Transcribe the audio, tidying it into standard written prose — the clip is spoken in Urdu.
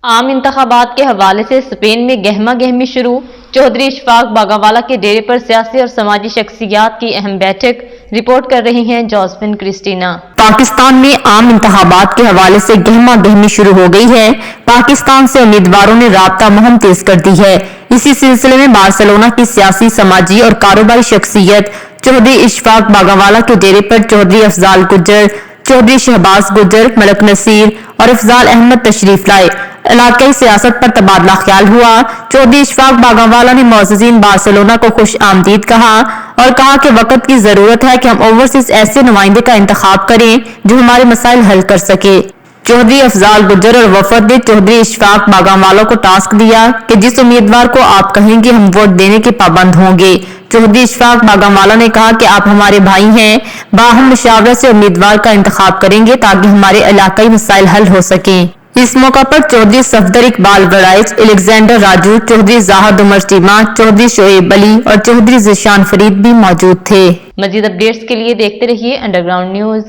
عام انتخابات کے حوالے سے اسپین میں گہما گہمی شروع، چودھری اشفاق باغاوالا کے ڈیرے پر سیاسی اور سماجی شخصیات کی اہم بیٹھک، رپورٹ کر رہی ہیں جوزفن کرسٹینا۔ پاکستان میں عام انتخابات کے حوالے سے گہما گہمی شروع ہو گئی ہے۔ پاکستان سے امیدواروں نے رابطہ مہم تیز کر دی ہے۔ اسی سلسلے میں بارسلونا کی سیاسی، سماجی اور کاروباری شخصیت چودھری اشفاق باغاوالا کے ڈیرے پر چودھری افضال گجر، چودھری شہباز گجر، ملک نصیر اور افضال احمد تشریف لائے۔ علاقائی سیاست پر تبادلہ خیال ہوا۔ چودھری اشفاق باغاوالا نے معززین بارسلونا کو خوش آمدید کہا اور کہا کہ وقت کی ضرورت ہے کہ ہم اوورسیز ایسے نمائندے کا انتخاب کریں جو ہمارے مسائل حل کر سکے۔ چودھری افضال گجر اور وفد نے چودھری اشفاق باغاوالا کو ٹاسک دیا کہ جس امیدوار کو آپ کہیں گے ہم ووٹ دینے کے پابند ہوں گے۔ چودھری اشفاق باغاوالا نے کہا کہ آپ ہمارے بھائی ہیں، باہم مشاورت سے امیدوار کا انتخاب کریں گے تاکہ ہمارے علاقائی مسائل حل ہو سکیں۔ اس موقع پر چودھری صفدر اقبال وڑائچ، الیگزینڈر راجو، چودھری زاہد عمر چیمہ، چودھری شعیب علی اور چودھری ذیشان فرید بھی موجود تھے۔ مزید اپڈیٹس کے لیے دیکھتے رہیے انڈر گراؤنڈ نیوز۔